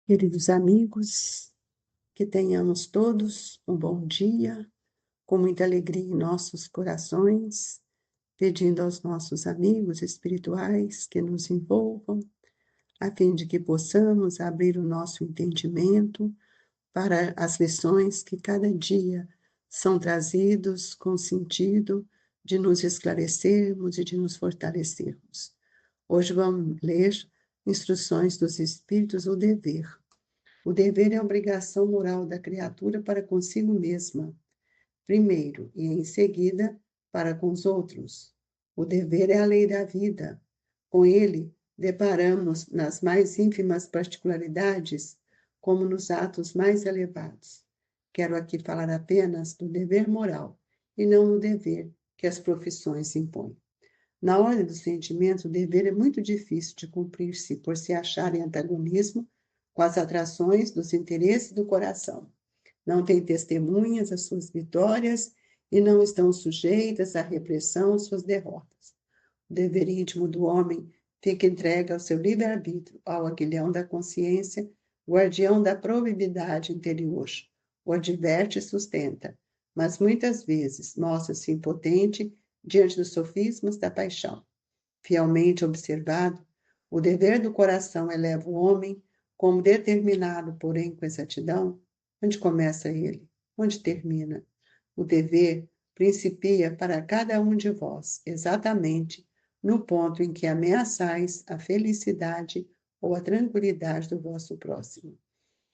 Queridos amigos, que tenhamos todos um bom dia, com muita alegria em nossos corações, pedindo aos nossos amigos espirituais que nos envolvam, a fim de que possamos abrir o nosso entendimento para as lições que cada dia são trazidos com sentido de nos esclarecermos e de nos fortalecermos. Hoje vamos ler Instruções dos Espíritos, o dever. O dever é a obrigação moral da criatura para consigo mesma, primeiro, e em seguida, para com os outros. O dever é a lei da vida. Com ele, deparamos nas mais ínfimas particularidades, como nos atos mais elevados. Quero aqui falar apenas do dever moral, e não do dever que as profissões impõem. Na ordem dos sentimentos, o dever é muito difícil de cumprir-se, por se achar em antagonismo com as atrações dos interesses do coração. Não tem testemunhas as suas vitórias e não estão sujeitas à repressão suas derrotas. O dever íntimo do homem fica entregue ao seu livre-arbítrio, ao aguilhão da consciência, guardião da probidade interior. O adverte e sustenta, mas muitas vezes mostra-se impotente diante dos sofismas da paixão. Fielmente observado, o dever do coração eleva o homem como determinado, porém, com exatidão. Onde começa ele? Onde termina? O dever principia para cada um de vós, exatamente no ponto em que ameaçais a felicidade ou a tranquilidade do vosso próximo.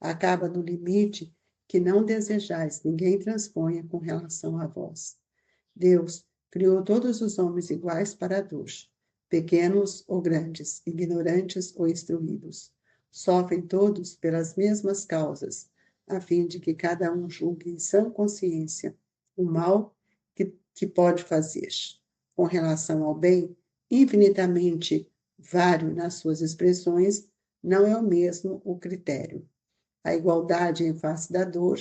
Acaba no limite que não desejais ninguém transponha com relação a vós. Deus criou todos os homens iguais para a dor, pequenos ou grandes, ignorantes ou instruídos. Sofrem todos pelas mesmas causas, a fim de que cada um julgue em sã consciência o mal que pode fazer. Com relação ao bem, infinitamente vário nas suas expressões, não é o mesmo o critério. A igualdade em face da dor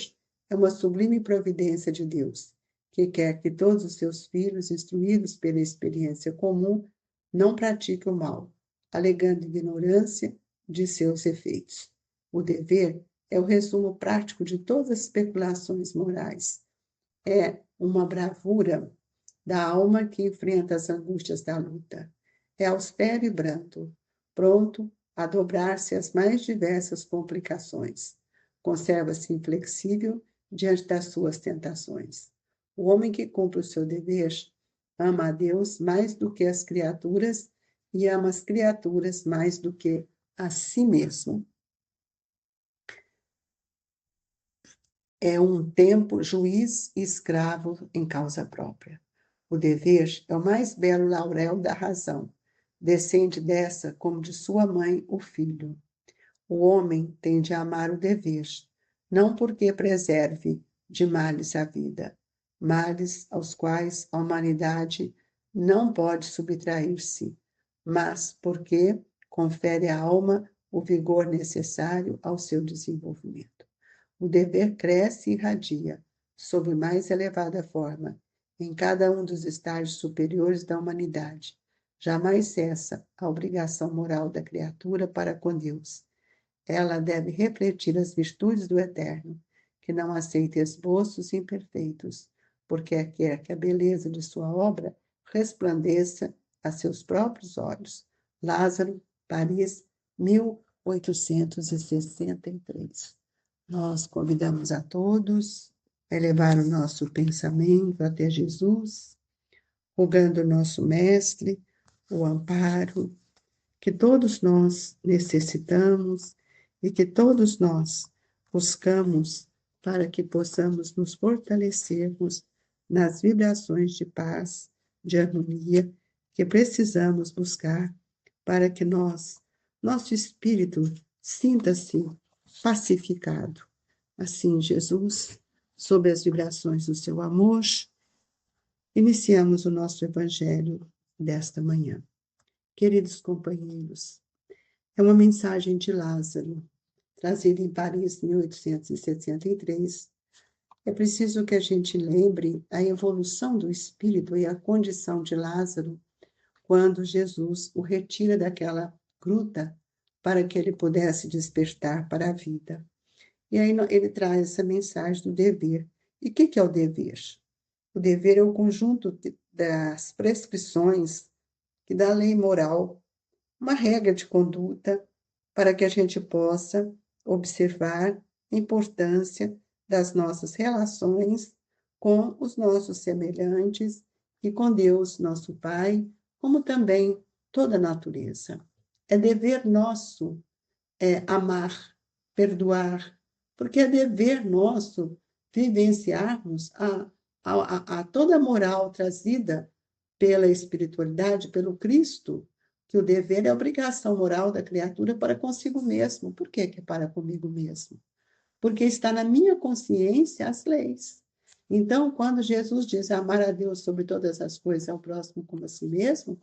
é uma sublime providência de Deus, que quer que todos os seus filhos, instruídos pela experiência comum, não pratiquem o mal, alegando ignorância de seus efeitos. O dever é o resumo prático de todas as especulações morais. É uma bravura da alma que enfrenta as angústias da luta. É austero e brando, pronto a dobrar-se às mais diversas complicações. Conserva-se inflexível diante das suas tentações. O homem que cumpre o seu dever ama a Deus mais do que as criaturas e ama as criaturas mais do que a si mesmo. É um tempo juiz e escravo em causa própria. O dever é o mais belo laurel da razão. Descende dessa como de sua mãe o filho. O homem tem de amar o dever, não porque preserve de males a vida, males aos quais a humanidade não pode subtrair-se, mas porque confere à alma o vigor necessário ao seu desenvolvimento. O dever cresce e irradia, sob mais elevada forma, em cada um dos estágios superiores da humanidade. Jamais cessa a obrigação moral da criatura para com Deus. Ela deve refletir as virtudes do Eterno, que não aceita esboços imperfeitos, porque quer que a beleza de sua obra resplandeça a seus próprios olhos. Lázaro, Paris, 1863. Nós convidamos a todos a elevar o nosso pensamento até Jesus, rogando o nosso Mestre o amparo que todos nós necessitamos e que todos nós buscamos para que possamos nos fortalecermos nas vibrações de paz, de harmonia que precisamos buscar para que nosso espírito sinta-se pacificado. Assim, Jesus, sob as vibrações do seu amor, iniciamos o nosso evangelho desta manhã. Queridos companheiros, é uma mensagem de Lázaro, trazida em Paris, 1863. É preciso que a gente lembre a evolução do espírito e a condição de Lázaro quando Jesus o retira daquela gruta para que ele pudesse despertar para a vida. E aí ele traz essa mensagem do dever. E o que é o dever? O dever é o conjunto das prescrições que dá a lei moral, uma regra de conduta para que a gente possa observar a importância das nossas relações com os nossos semelhantes e com Deus, nosso Pai, como também toda a natureza. É dever nosso amar, perdoar, porque é dever nosso vivenciarmos a toda a moral trazida pela espiritualidade, pelo Cristo, que o dever é a obrigação moral da criatura para consigo mesmo. Por que é para comigo mesmo? Porque está na minha consciência as leis. Então, quando Jesus diz amar a Deus sobre todas as coisas, ao próximo como a si mesmo,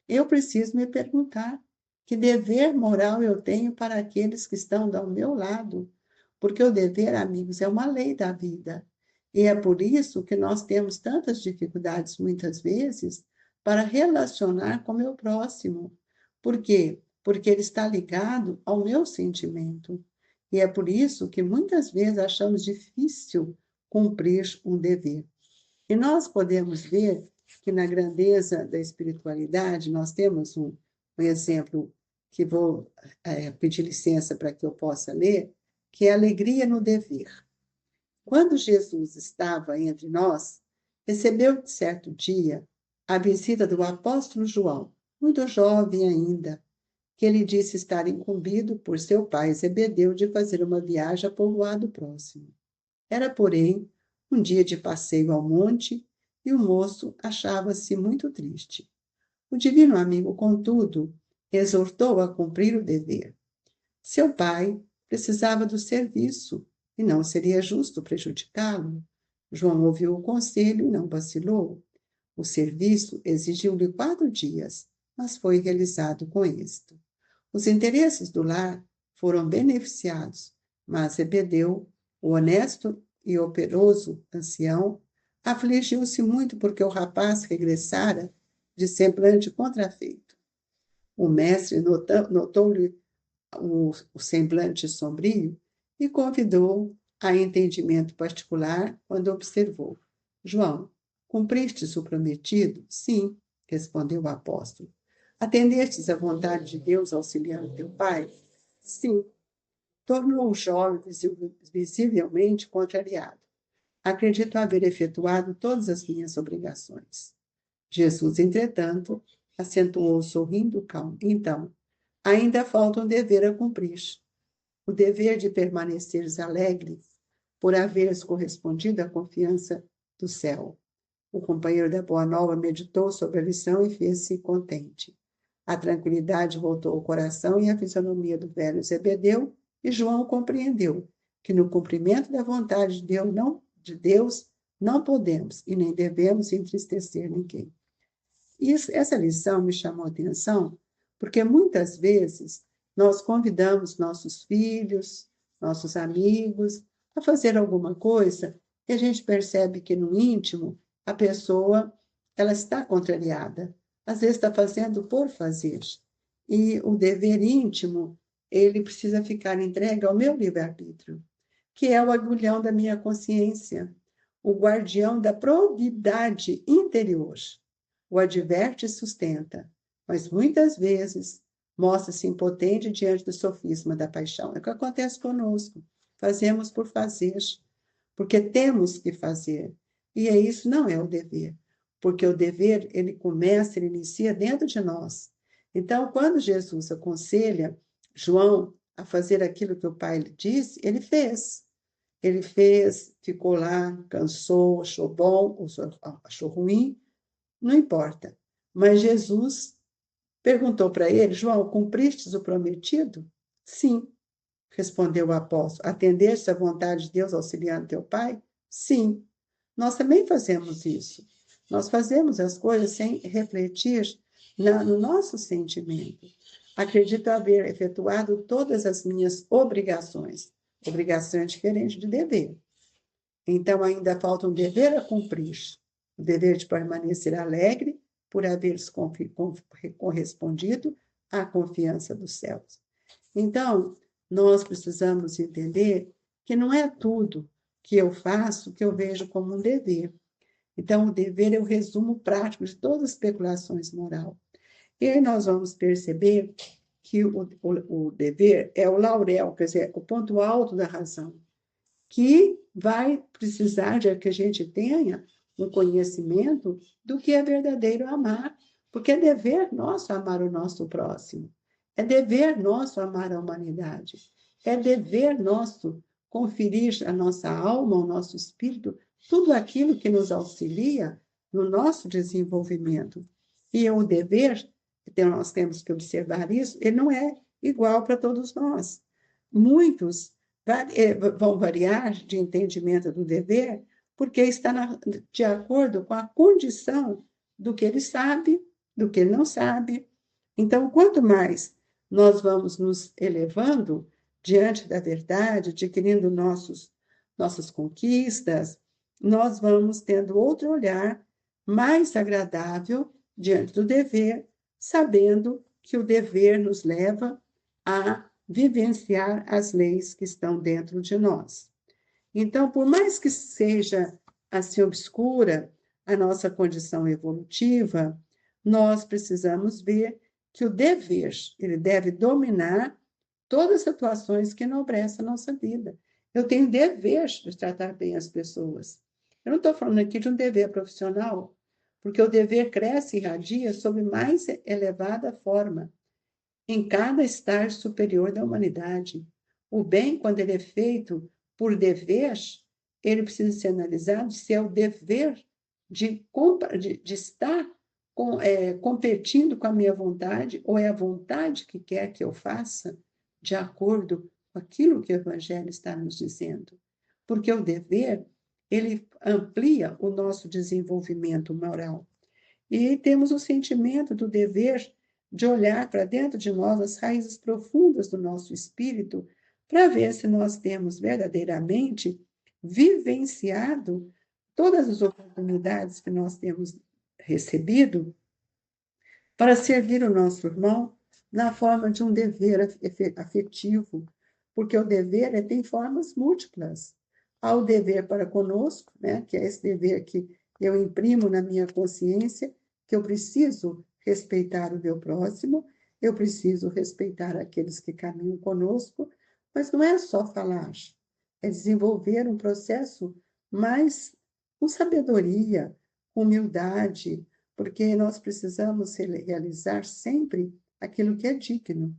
eu preciso me perguntar que dever moral eu tenho para aqueles que estão ao meu lado. Porque o dever, amigos, é uma lei da vida. E é por isso que nós temos tantas dificuldades, muitas vezes, para relacionar com o meu próximo. Por quê? Porque ele está ligado ao meu sentimento. E é por isso que muitas vezes achamos difícil cumprir um dever. E nós podemos ver que na grandeza da espiritualidade, nós temos um exemplo que vou pedir licença para que eu possa ler, que é a alegria no dever. Quando Jesus estava entre nós, recebeu certo dia a visita do apóstolo João, muito jovem ainda, que ele disse estar incumbido por seu pai Zebedeu de fazer uma viagem a povoado próximo. Era, porém, um dia de passeio ao monte e o moço achava-se muito triste. O divino amigo, contudo, exortou a cumprir o dever. Seu pai precisava do serviço e não seria justo prejudicá-lo. João ouviu o conselho e não vacilou. O serviço exigiu-lhe 4 dias, mas foi realizado com êxito. Os interesses do lar foram beneficiados, mas Zebedeu, o honesto e operoso ancião, afligiu-se muito porque o rapaz regressara de semblante contrafeito. O mestre notou-lhe o semblante sombrio e convidou a entendimento particular quando observou: João, cumpristes o prometido? Sim, respondeu o apóstolo. Atendestes à vontade de Deus auxiliando teu pai? Sim. Tornou o jovem visivelmente contrariado. Acredito haver efetuado todas as minhas obrigações. Jesus, entretanto, acentuou sorrindo calmo. Então, ainda falta um dever a cumprir. O dever de permaneceres alegre por haveres correspondido à confiança do céu. O companheiro da Boa Nova meditou sobre a lição e fez-se contente. A tranquilidade voltou ao coração e à fisionomia do velho Zebedeu, e João compreendeu que no cumprimento da vontade de Deus não podemos e nem devemos entristecer ninguém. Essa lição me chamou a atenção porque muitas vezes nós convidamos nossos filhos, nossos amigos a fazer alguma coisa e a gente percebe que no íntimo a pessoa ela está contrariada, às vezes está fazendo por fazer. E o dever íntimo, ele precisa ficar entregue ao meu livre-arbítrio, que é o agulhão da minha consciência, o guardião da probidade interior. O adverte e sustenta, mas muitas vezes mostra-se impotente diante do sofisma da paixão. É o que acontece conosco. Fazemos por fazer, porque temos que fazer. E isso não é o dever, porque o dever, ele começa, ele inicia dentro de nós. Então, quando Jesus aconselha João a fazer aquilo que o pai lhe disse, ele fez. Ele fez, ficou lá, cansou, achou bom, achou ruim, não importa. Mas Jesus perguntou para ele: João, cumpristes o prometido? Sim, respondeu o apóstolo. Atendeste à vontade de Deus auxiliando teu pai? Sim. Nós também fazemos isso. Nós fazemos as coisas sem refletir no nosso sentimento. Acredito haver efetuado todas as minhas obrigações. Obrigação é diferente de dever. Então, ainda falta um dever a cumprir. O dever de permanecer alegre por haveres correspondido à confiança dos céus. Então, nós precisamos entender que não é tudo que eu faço que eu vejo como um dever. Então, o dever é o resumo prático de todas as especulações moral. E aí nós vamos perceber que o dever é o laurel, quer dizer, o ponto alto da razão, que vai precisar de que a gente tenha um conhecimento do que é verdadeiro amar, porque é dever nosso amar o nosso próximo, é dever nosso amar a humanidade, é dever nosso conferir à nossa alma, ao nosso espírito, tudo aquilo que nos auxilia no nosso desenvolvimento. E o dever, então nós temos que observar isso, ele não é igual para todos nós. Muitos vão variar de entendimento do dever, porque está de acordo com a condição do que ele sabe, do que ele não sabe. Então, quanto mais nós vamos nos elevando diante da verdade, adquirindo nossas conquistas, nós vamos tendo outro olhar mais agradável diante do dever, sabendo que o dever nos leva a vivenciar as leis que estão dentro de nós. Então, por mais que seja assim obscura a nossa condição evolutiva, nós precisamos ver que o dever, ele deve dominar todas as situações que enobrecem a nossa vida. Eu tenho dever de tratar bem as pessoas. Eu não estou falando aqui de um dever profissional, porque o dever cresce e irradia sob mais elevada forma em cada estágio superior da humanidade. O bem, quando ele é feito por dever, ele precisa ser analisado se é o dever de estar competindo com a minha vontade ou é a vontade que quer que eu faça de acordo com aquilo que o Evangelho está nos dizendo. Porque o dever, ele amplia o nosso desenvolvimento moral. E temos o sentimento do dever de olhar para dentro de nós as raízes profundas do nosso espírito, para ver se nós temos verdadeiramente vivenciado todas as oportunidades que nós temos recebido para servir o nosso irmão na forma de um dever afetivo, porque o dever tem formas múltiplas. Há o dever para conosco, né, que é esse dever que eu imprimo na minha consciência, que eu preciso respeitar o meu próximo, eu preciso respeitar aqueles que caminham conosco, mas não é só falar, é desenvolver um processo mais com sabedoria, humildade, porque nós precisamos realizar sempre aquilo que é digno,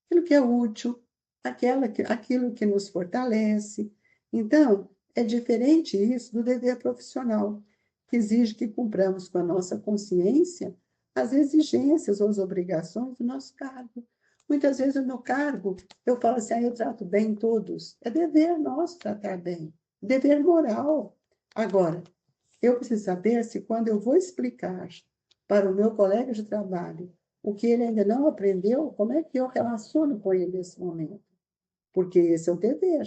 aquilo que é útil, aquilo que nos fortalece. Então, é diferente isso do dever profissional, que exige que cumpramos com a nossa consciência as exigências ou as obrigações do nosso cargo. Muitas vezes no cargo eu falo assim, eu trato bem todos. É dever nosso tratar bem, dever moral. Agora, eu preciso saber se quando eu vou explicar para o meu colega de trabalho o que ele ainda não aprendeu, como é que eu relaciono com ele nesse momento? Porque esse é o dever.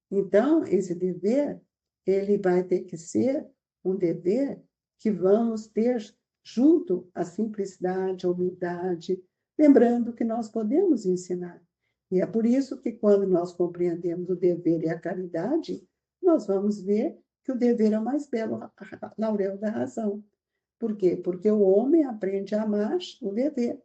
Então, esse dever, ele vai ter que ser um dever que vamos ter junto à simplicidade, à humildade, lembrando que nós podemos ensinar. E é por isso que, quando nós compreendemos o dever e a caridade, nós vamos ver que o dever é o mais belo laurel da razão. Por quê? Porque o homem aprende a amar o dever.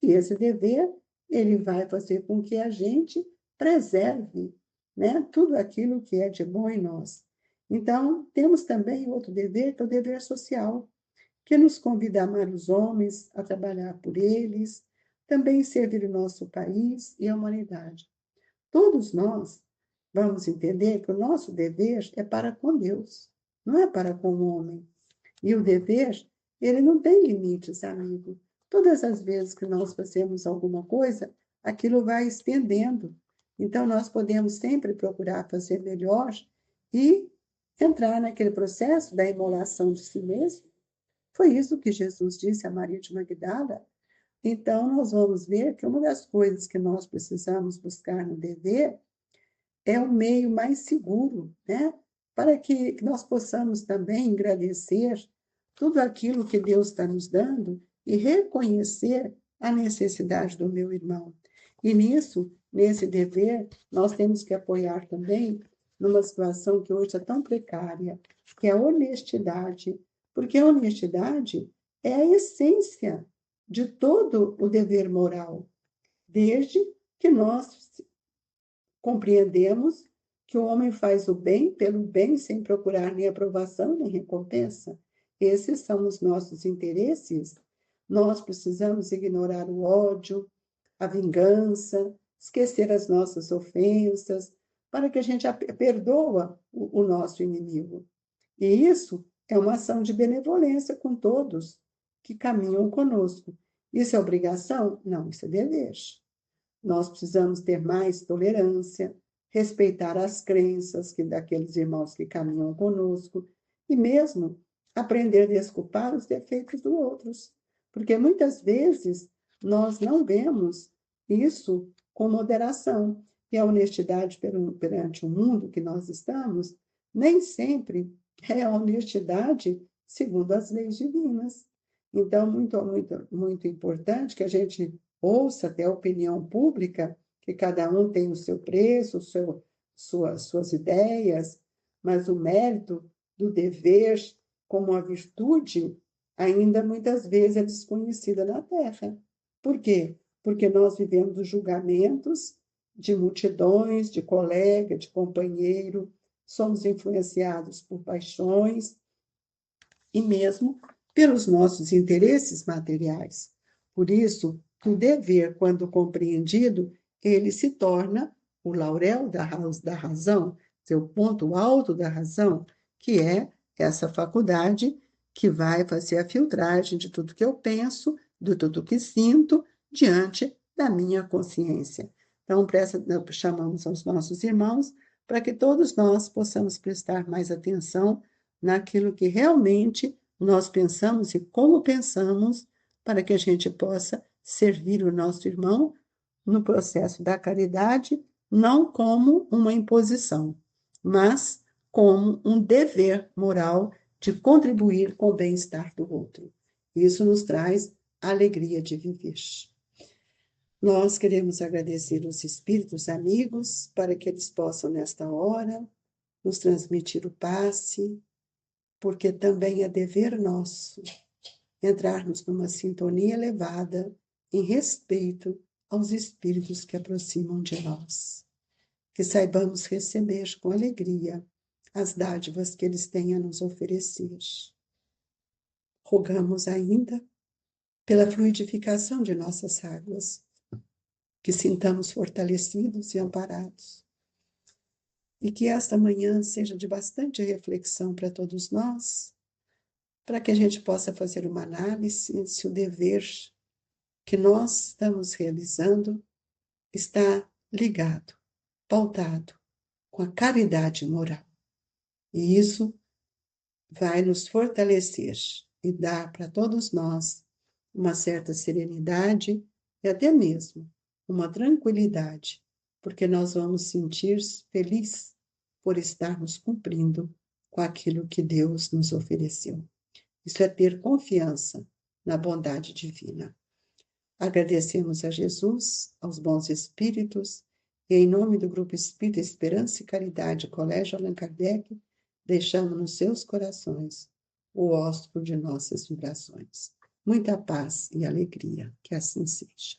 E esse dever, ele vai fazer com que a gente preserve, né, tudo aquilo que é de bom em nós. Então, temos também outro dever, que é o dever social, que nos convida a amar os homens, a trabalhar por eles, também servir o nosso país e a humanidade. Todos nós vamos entender que o nosso dever é para com Deus, não é para com o homem. E o dever, ele não tem limites, amigo. Todas as vezes que nós fazemos alguma coisa, aquilo vai estendendo. Então, nós podemos sempre procurar fazer melhor e entrar naquele processo da imolação de si mesmo. Foi isso que Jesus disse a Maria de Magdala. Então, nós vamos ver que uma das coisas que nós precisamos buscar no dever é o meio mais seguro, né? Para que nós possamos também agradecer tudo aquilo que Deus está nos dando e reconhecer a necessidade do meu irmão. E nisso, nesse dever, nós temos que apoiar também numa situação que hoje é tão precária, que é a honestidade, porque a honestidade é a essência de todo o dever moral, desde que nós compreendemos que o homem faz o bem pelo bem, sem procurar nem aprovação nem recompensa. Esses são os nossos interesses. Nós precisamos ignorar o ódio, a vingança, esquecer as nossas ofensas, para que a gente perdoa o nosso inimigo. E isso é uma ação de benevolência com todos que caminham conosco. Isso é obrigação? Não, isso é dever. Nós precisamos ter mais tolerância, respeitar as crenças daqueles irmãos que caminham conosco e mesmo aprender a desculpar os defeitos dos outros, porque muitas vezes nós não vemos isso com moderação. E a honestidade perante o mundo que nós estamos nem sempre é a honestidade segundo as leis divinas. Então, muito importante que a gente ouça até a opinião pública, que cada um tem o seu preço, suas ideias, mas o mérito do dever como a virtude ainda muitas vezes é desconhecida na Terra. Por quê? Porque nós vivemos os julgamentos de multidões, de colega, de companheiro, somos influenciados por paixões e mesmo pelos nossos interesses materiais. Por isso, o dever, quando compreendido, ele se torna o laurel da razão, seu ponto alto da razão, que é essa faculdade que vai fazer a filtragem de tudo que eu penso, de tudo que sinto, diante da minha consciência. Então, chamamos aos nossos irmãos para que todos nós possamos prestar mais atenção naquilo que realmente nós pensamos e como pensamos, para que a gente possa servir o nosso irmão no processo da caridade, não como uma imposição, mas como um dever moral de contribuir com o bem-estar do outro. Isso nos traz a alegria de viver. Nós queremos agradecer os espíritos amigos para que eles possam, nesta hora, nos transmitir o passe, porque também é dever nosso entrarmos numa sintonia elevada em respeito aos espíritos que aproximam de nós. Que saibamos receber com alegria as dádivas que eles têm a nos oferecer. Rogamos ainda pela fluidificação de nossas águas, que sintamos fortalecidos e amparados. E que esta manhã seja de bastante reflexão para todos nós, para que a gente possa fazer uma análise se o dever que nós estamos realizando está ligado, pautado com a caridade moral. E isso vai nos fortalecer e dar para todos nós uma certa serenidade e até mesmo uma tranquilidade, porque nós vamos sentir feliz por estarmos cumprindo com aquilo que Deus nos ofereceu. Isso é ter confiança na bondade divina. Agradecemos a Jesus, aos bons espíritos, e em nome do Grupo Espírita Esperança e Caridade, Colégio Allan Kardec, deixamos nos seus corações o ósculo de nossas vibrações. Muita paz e alegria, que assim seja.